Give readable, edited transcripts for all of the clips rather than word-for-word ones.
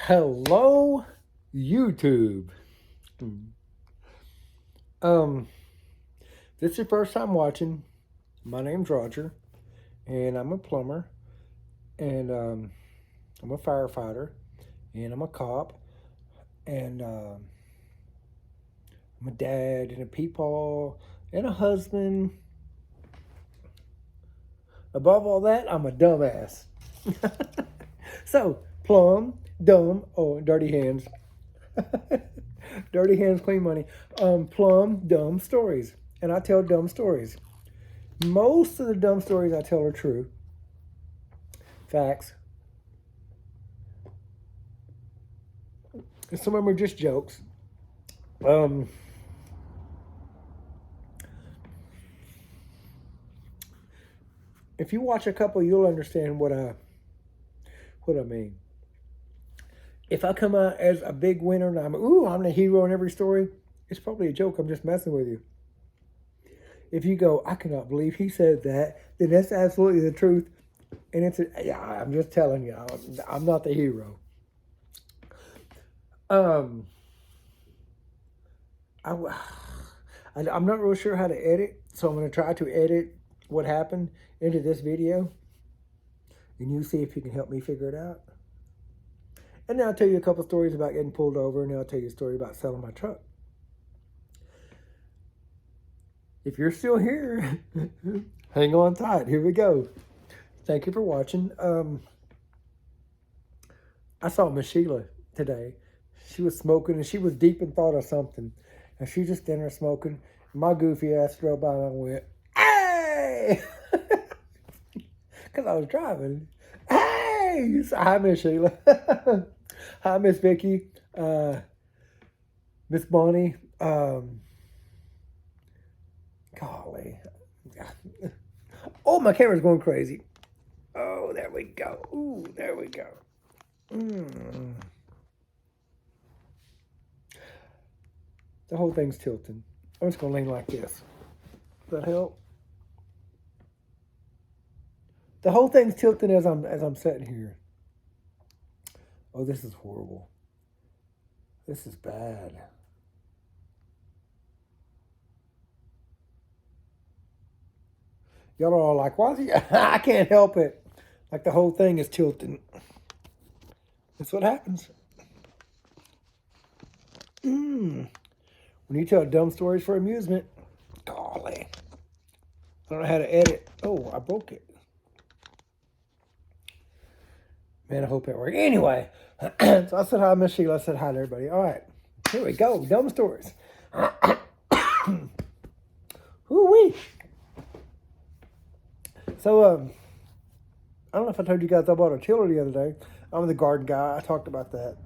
Hello, YouTube. Um, this is your first time watching. My name's Roger, and I'm a plumber, and I'm a firefighter, and I'm a cop, and I'm a dad, and a peepaw, and a husband. Above all that, I'm a dumbass. So, plum, dumb, oh, dirty hands. Dirty hands, clean money. Plum, dumb stories. And I tell dumb stories. Most of the dumb stories I tell are true. Facts. And some of them are just jokes. If you watch a couple, you'll understand what I mean. If I come out as a big winner and I'm the hero in every story, it's probably a joke. I'm just messing with you. If you go, I cannot believe he said that, then that's absolutely the truth. And I'm just telling you, I'm not the hero. I'm not real sure how to edit, so I'm going to try to edit what happened into this video, and you see if you can help me figure it out. And then I'll tell you a couple stories about getting pulled over, and then I'll tell you a story about selling my truck. If you're still here, hang on tight. Here we go. Thank you for watching. I saw Miss Sheila today. She was smoking, and she was deep in thought of something. And she just in there smoking. My goofy ass drove by, and I went, "Hey!" Because I was driving. Hey! So, hi, Miss Sheila. Hi, Miss Vicky. Miss Bonnie. Golly. Oh, my camera's going crazy. Oh, there we go. Ooh, there we go. The whole thing's tilting. I'm just gonna lean like this. Does that help? The whole thing's tilting as I'm sitting here. Oh, this is horrible. This is bad. Y'all are all like, why is he? I can't help it. Like the whole thing is tilting. That's what happens. When you tell dumb stories for amusement, golly. I don't know how to edit. Oh, I broke it. Man, I hope it worked. Anyway, so I said hi, Miss Sheila. I said hi to everybody. All right, here we go. Dumb stories. Woo-wee. So, I don't know if I told you guys I bought a tiller the other day. I'm the garden guy. I talked about that.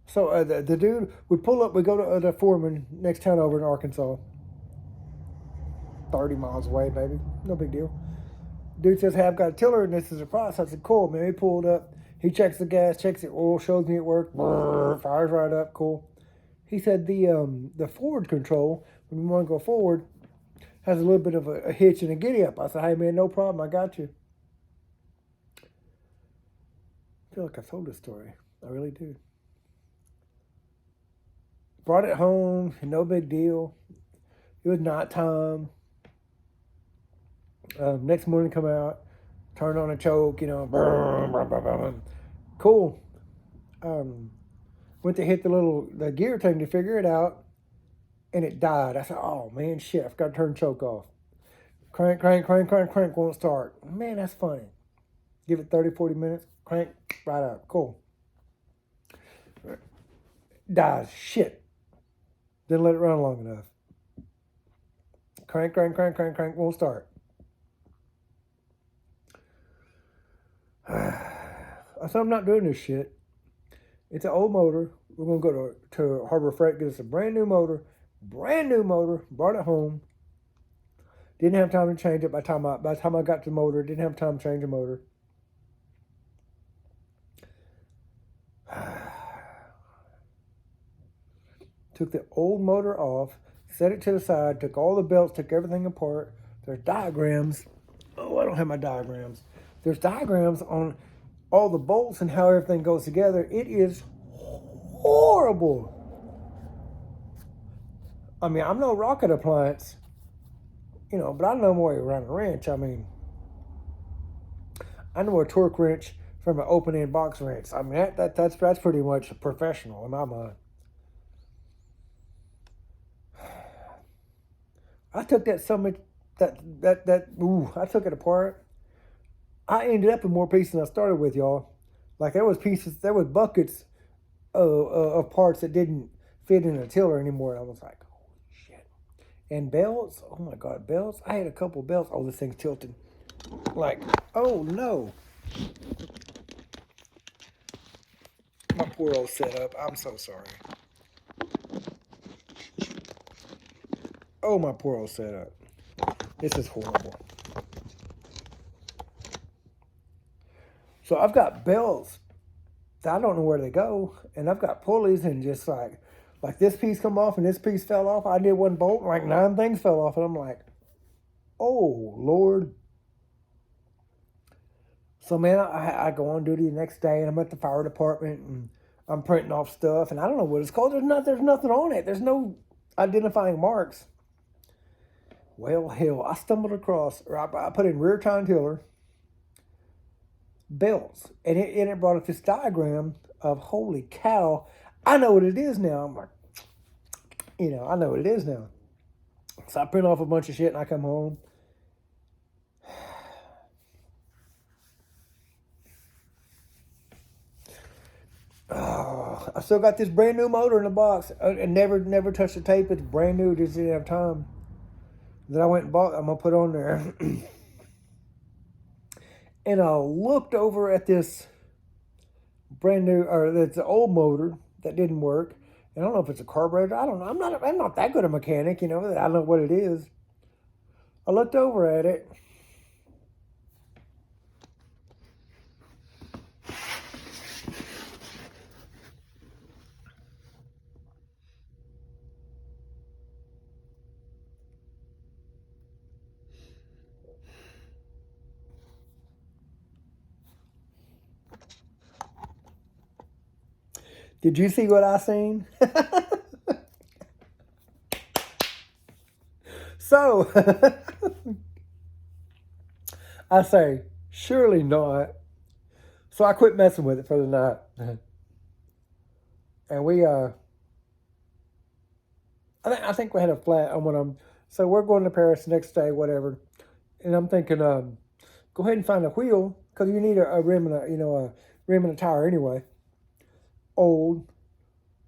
So the dude, we pull up, we go to the Foreman next town over in Arkansas. 30 miles away, maybe. No big deal. Dude says, hey, I've got a tiller and this is a price. I said, cool, man. He pulled up. He checks the gas, checks the oil, shows me it worked. Fires right up. Cool. He said the forward control, when you want to go forward, has a little bit of a hitch and a giddy up. I said, hey, man, no problem. I got you. I feel like I told this story. I really do. Brought it home. No big deal. It was nighttime. Next morning, come out, turn on a choke, cool. Went to hit the gear thing to figure it out, and it died. I said, oh man, shit, I've got to turn choke off. Crank, won't start. Man, that's funny. Give it 30, 40 minutes, crank, right up, cool. Dies, shit. Didn't let it run long enough. Crank, won't start. I said, I'm not doing this shit. It's an old motor. We're going to go to Harbor Freight, get us a brand new motor. Brought it home. Didn't have time to change it by the time I got to the motor. Didn't have time to change the motor. Took the old motor off, set it to the side, took all the belts, took everything apart. There's diagrams. Oh, I don't have my diagrams. there's diagrams on all the bolts and how everything goes together. It is horrible. I mean, I'm no rocket appliance, but I know my way around a wrench. I mean, I know a torque wrench from an open-end box wrench. I mean, that's pretty much professional in my mind. I took that summit, I took it apart. I ended up in more pieces than I started with, y'all. Like there was buckets of parts that didn't fit in a tiller anymore. I was like, holy shit. And belts, oh my God, belts. I had a couple belts. Oh, this thing's tilted. Like, oh no. My poor old setup. I'm so sorry. Oh, my poor old setup. This is horrible. So I've got belts that I don't know where they go, and I've got pulleys, and just like this piece come off and this piece fell off. I did one bolt, and like 9 things fell off, and I'm like, oh Lord. So man, I go on duty the next day, and I'm at the fire department, and I'm printing off stuff, and I don't know what it's called. There's nothing on it. There's no identifying marks. Well, hell, I stumbled across, or I put in rear tine tiller, belts, and it brought up this diagram of, holy cow, I know what it is now. I'm like, I know what it is now. So I print off a bunch of shit, and I come home. Oh, I still got this brand new motor in the box, and never touched the tape. It's brand new, just didn't have time. That I went and bought, I'm going to put on there. And I looked over at this brand new, or that's an old motor that didn't work. And I don't know if it's a carburetor. I don't know. I'm not that good a mechanic, I don't know what it is. I looked over at it. Did you see what I seen? So, I say, surely not. So I quit messing with it for the night. And we, I think we had a flat on one of them. So we're going to Paris the next day, whatever. And I'm thinking, go ahead and find a wheel, because you need a rim and a rim and a tire anyway. Old.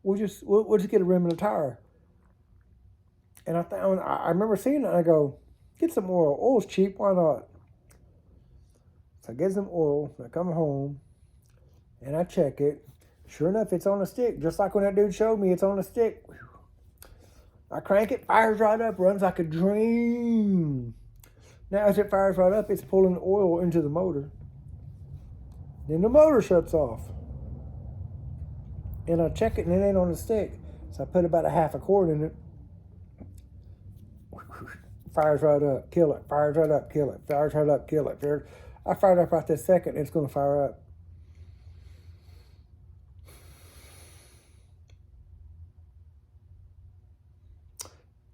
We'll just get a rim and a tire. And I remember seeing it, and I go, get some oil. Oil's cheap, why not? So I get some oil, I come home, and I check it. Sure enough, it's on a stick, just like when that dude showed me, it's on a stick. I crank it, fires right up, runs like a dream. Now as it fires right up, it's pulling the oil into the motor. Then the motor shuts off. And I check it, and it ain't on the stick. So I put about a half a quart in it. Fires right up, kill it. Fires right up, kill it. Fires right up, kill it. I fired up right this second, and it's going to fire up.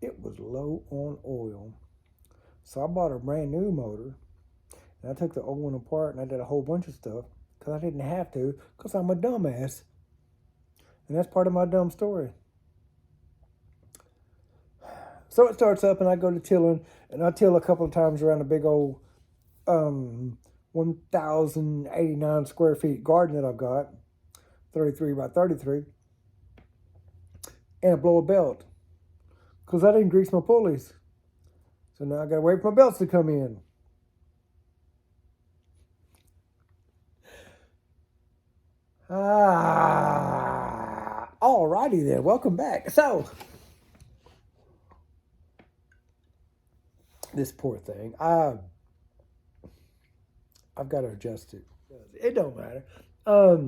It was low on oil. So I bought a brand new motor, and I took the old one apart, and I did a whole bunch of stuff, because I didn't have to, because I'm a dumbass. And that's part of my dumb story. So it starts up, and I go to tilling, and I till a couple of times around a big old 1,089 square feet garden that I've got, 33 by 33, and I blow a belt, because I didn't grease my pulleys. So now I got to wait for my belts to come in. Alrighty then, welcome back. So, this poor thing, I've got to adjust it. It don't matter. I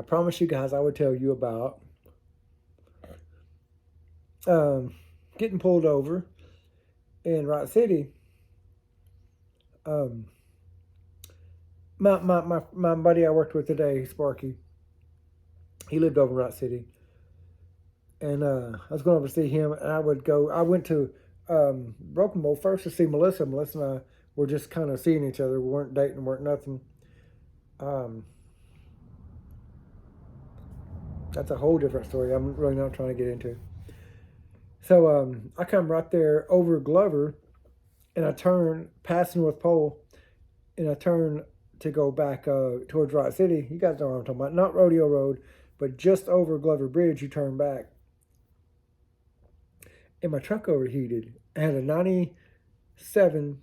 promise you guys I would tell you about getting pulled over in Rock City Um, my buddy I worked with today, Sparky, he lived over in Rock City. And I was going over to see him, and I went to Broken Bowl first to see Melissa. Melissa and I were just kind of seeing each other. We weren't dating, weren't nothing. Um, that's a whole different story. I'm really not trying to get into. So I come right there over Glover, and I turn past North Pole, and I turn to go back towards Rock City. You guys know what I'm talking about. Not Rodeo Road, but just over Glover Bridge, you turn back. And my truck overheated. I had a 97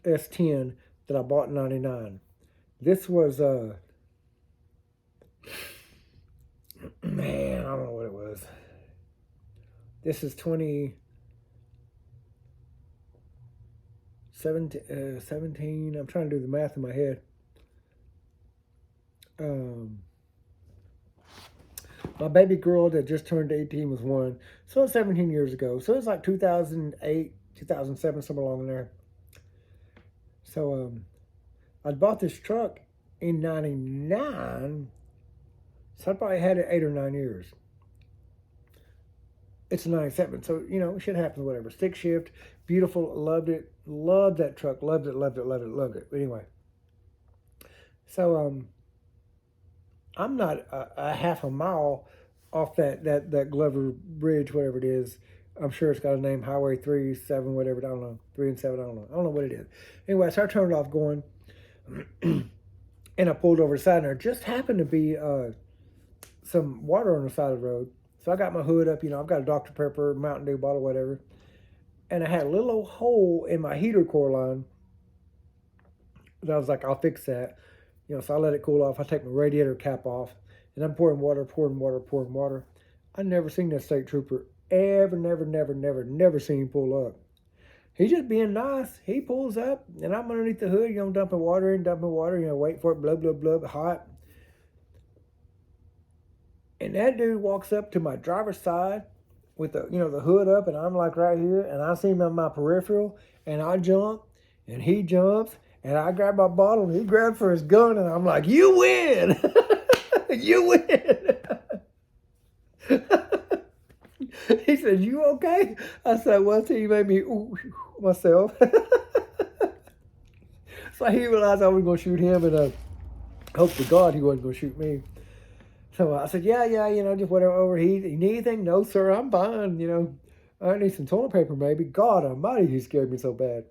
S10 that I bought in 99. This was, man, I don't know what it was. This is 2017. I'm trying to do the math in my head. My baby girl that just turned 18 was 1. So it's 17 years ago. So it's like 2008, 2007, somewhere along there. So I bought this truck in 99. So I probably had it 8 or 9 years. It's a 97. So, shit happens, whatever. Stick shift, beautiful, loved it. Loved that truck. Loved it. But anyway. So I'm not a half a mile off that Glover Bridge, whatever it is. I'm sure it's got a name, Highway 37, whatever. I don't know. 3 and 7, I don't know. I don't know what it is. Anyway, so I turned off going, and I pulled over the side, and there just happened to be some water on the side of the road. So I got my hood up, I've got a Dr. Pepper, Mountain Dew bottle, whatever. And I had a little old hole in my heater core line. And I was like, I'll fix that. So I let it cool off. I take my radiator cap off, and I'm pouring water. I never seen that state trooper never seen him pull up. He's just being nice. He pulls up, and I'm underneath the hood, dumping water, wait for it, blah, blah, blah, hot. And that dude walks up to my driver's side with the hood up, and I'm like right here, and I see him on my peripheral, and I jump, and he jumps, and I grab my bottle, and he grabs for his gun, and I'm like, you win! You win! He said, you okay? I said, well, he made me ooh myself. So he realized I was going to shoot him, and hope to God he wasn't going to shoot me. So I said, yeah, just whatever, overheat. You need anything? No, sir, I'm fine, I need some toilet paper, maybe. God almighty, he scared me so bad.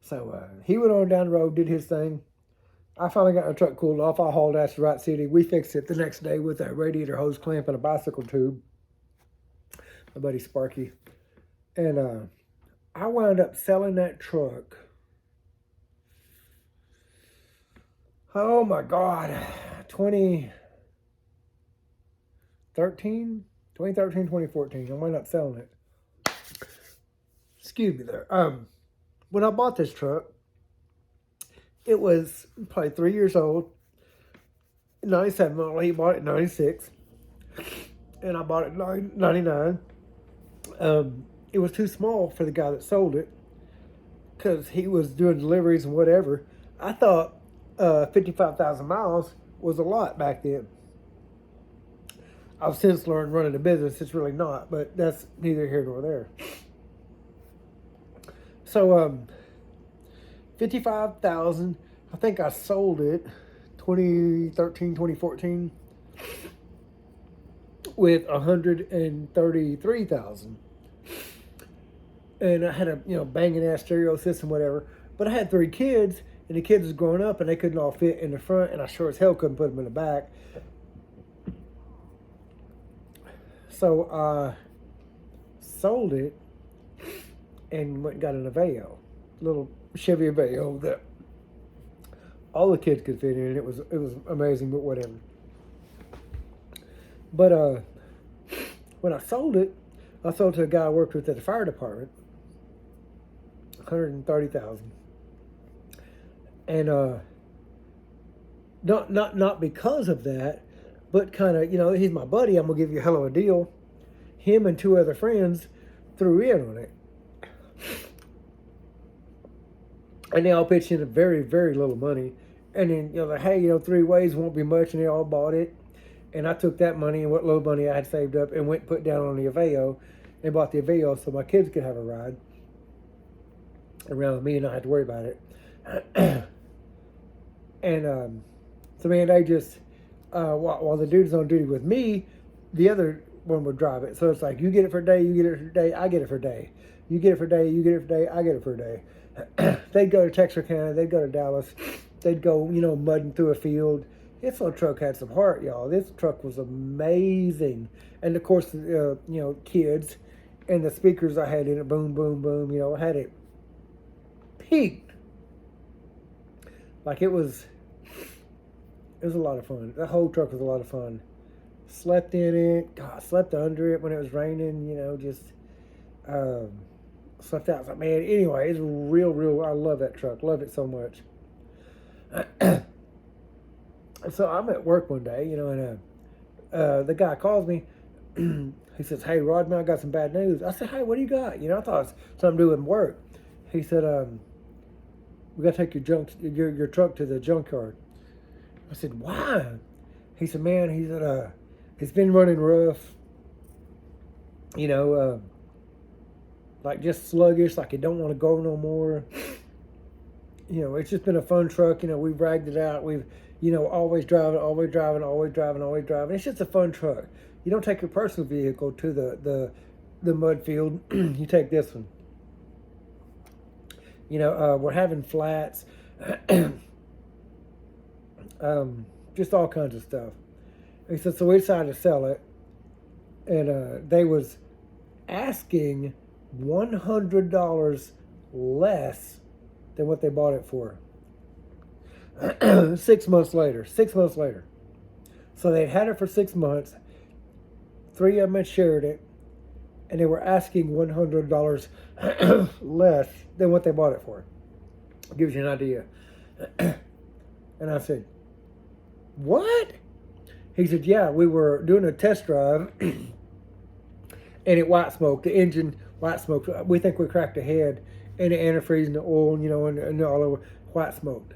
So he went on down the road, did his thing. I finally got my truck cooled off. I hauled ass to Rock City. We fixed it the next day with a radiator hose clamp and a bicycle tube. My buddy Sparky. And I wound up selling that truck. Oh my God. 2013, 2014. I wound up selling it. Excuse me there. When I bought this truck, it was probably 3 years old. 97 model. He bought it in 96. And I bought it in 99. It was too small for the guy that sold it because he was doing deliveries and whatever. I thought 55,000 miles was a lot back then. I've since learned running a business, it's really not, but that's neither here nor there. So 55,000, I think I sold it 2013, 2014 with 133,000. And I had a banging ass stereo system, whatever. But I had 3 kids, and the kids was growing up, and they couldn't all fit in the front, and I sure as hell couldn't put them in the back. So I sold it and went and got an Aveo, little Chevy Aveo that all the kids could fit in. It was amazing, but whatever. But when I sold it to a guy I worked with at the fire department, 130,000, and not because of that, but kind of he's my buddy. I'm gonna give you a hell of a deal. Him and 2 other friends threw in on it. And they all pitched in a very, very little money. And then, like, hey, 3 ways won't be much, and they all bought it. And I took that money and what little money I had saved up and went and put down on the Aveo and bought the Aveo so my kids could have a ride around me and not have to worry about it. And so, man, they just, while the dude's on duty with me, the other one would drive it. So it's like, you get it for a day, you get it for a day, I get it for a day. You get it for a day, you get it for a day, I get it for a day. They'd go to Texarkana, they'd go to Dallas, they'd go, mudding through a field. This little truck had some heart, y'all. This truck was amazing. And of course, kids and the speakers I had in it, boom, boom, boom, I had it peaked. Like it was a lot of fun. The whole truck was a lot of fun. Slept in it. God, slept under it when it was raining, slept outside. Man, anyway, it's real. I love that truck. Love it so much. So I'm at work one day, and the guy calls me. He says, "Hey, Rodman, I got some bad news." I said, "Hey, what do you got?" I thought it was something to do with work. He said, "We got to take your truck to the junkyard." I said, "Why?" He said, "Man," "it's been running rough. Like just sluggish, like it don't want to go no more. It's just been a fun truck. We've ragged it out. We've, always driving. It's just a fun truck. You don't take your personal vehicle to the mud field. You take this one. We're having flats, just all kinds of stuff." He said, so we decided to sell it, and they was asking $100 less than what they bought it for. 6 months later. So they'd had it for 6 months. 3 of them had shared it, and they were asking $100 less than what they bought it for. Gives you an idea. And I said, "What?" He said, "Yeah, we were doing a test drive, and it white smoked. The engine white smoked. We think we cracked the head, and the antifreeze and the oil, and all over white smoked."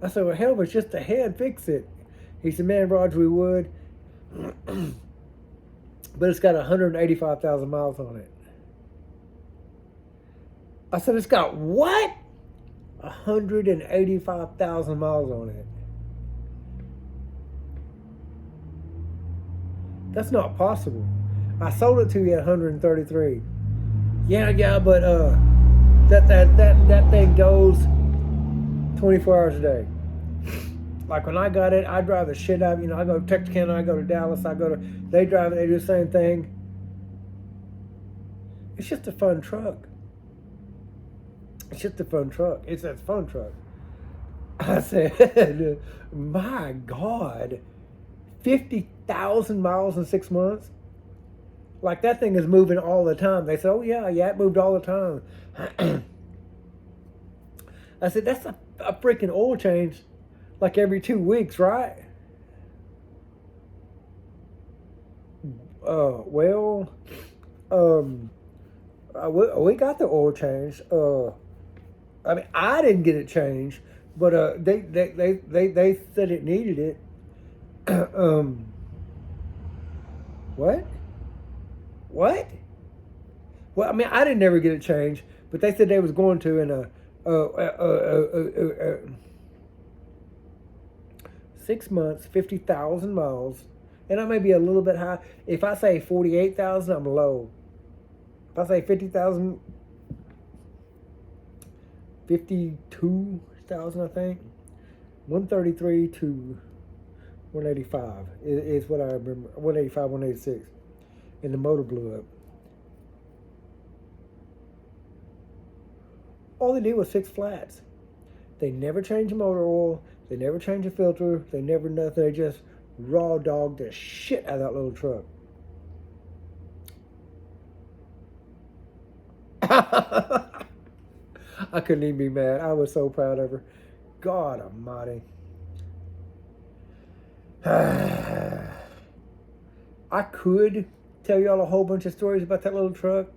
I said, "Well, hell, if it's just the head, fix it." He said, "Man, Roger, we would. But it's got 185,000 miles on it." I said, "It's got what?" 185,000 miles on it. That's not possible. I sold it to you at 133. Yeah, but that thing goes 24 hours a day. Like when I got it, I drive the shit out of it. I go to Texarkana, I go to Dallas, they drive it, they do the same thing. It's just a fun truck. It's a fun truck. I said, "My God, 50,000 miles in 6 months? Like that thing is moving all the time." They said, "Oh yeah, it moved all the time." I said, "That's a freaking oil change like every 2 weeks, right?" We got the oil change. I didn't get it changed, but they said it needed it. What? What? Well, I didn't ever get it changed, but they said they was going to, and 6 months, 50,000 miles, and I may be a little bit high. If I say 48,000, I'm low. If I say 50,000, 52,000, I think. 133 to 185 is what I remember. 185, 186. And the motor blew up. All they did was fix flats. They never changed the motor oil. They never changed the filter. They never nothing. They just raw dogged the shit out of that little truck. I couldn't even be mad. I was so proud of her. God almighty. I could tell y'all a whole bunch of stories about that little truck.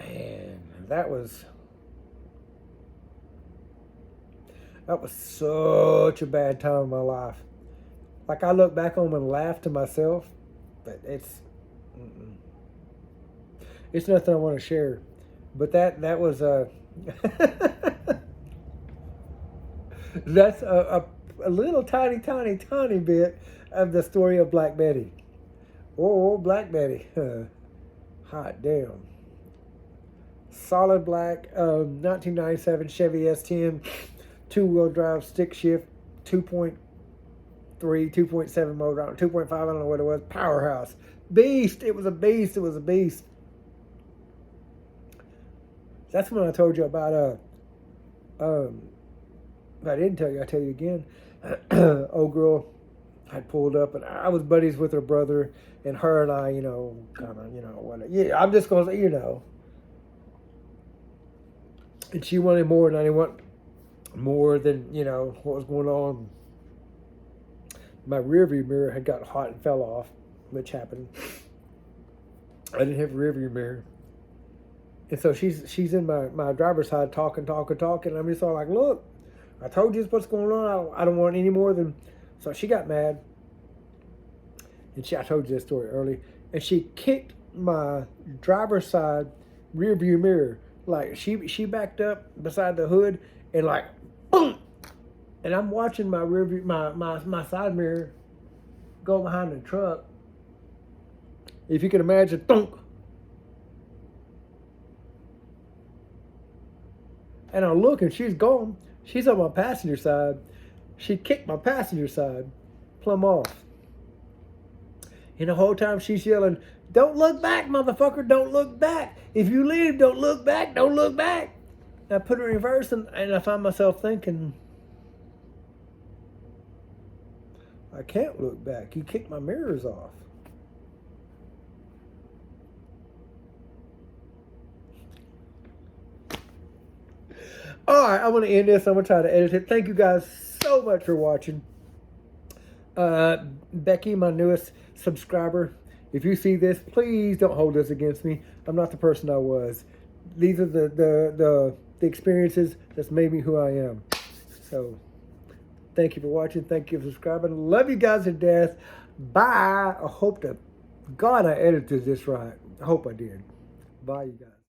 Man, that was such a bad time in my life. Like, I look back on and laugh to myself, but it's nothing I want to share. But that was that's a little tiny bit of the story of Black Betty. Oh, Black Betty. Hot damn. Solid black, 1997 Chevy S10, two-wheel drive, stick shift, 2.3, 2.7 motor, 2.5, I don't know what it was, powerhouse. Beast, it was a beast, That's when I told you about, if I didn't tell you, I'll tell you again. Old girl had pulled up, and I was buddies with her brother, and her and I, kind of, whatever. Yeah, I'm just going to say, And she wanted more, and I didn't want more than, what was going on. My rearview mirror had got hot and fell off, which happened. I didn't have a rearview mirror. And so she's in my driver's side talking. And I'm just all like, look, I told you what's going on. I don't want any more than... So she got mad. And I told you this story early. And she kicked my driver's side rearview mirror. Like, she backed up beside the hood and like, boom! And I'm watching my rearview, my side mirror go behind the truck. If you can imagine, thunk. And I look and she's gone. She's on my passenger side. She kicked my passenger side plumb off. And the whole time she's yelling, don't look back, motherfucker, don't look back. If you leave, don't look back, don't look back. And I put her in reverse and I find myself thinking, I can't look back. You kicked my mirrors off. All right, I'm going to end this. I'm going to try to edit it. Thank you guys so much for watching. Becky, my newest subscriber, if you see this, please don't hold this against me. I'm not the person I was. These are the experiences that's made me who I am. So, thank you for watching. Thank you for subscribing. Love you guys to death. Bye. I hope to God I edited this right. I hope I did. Bye, you guys.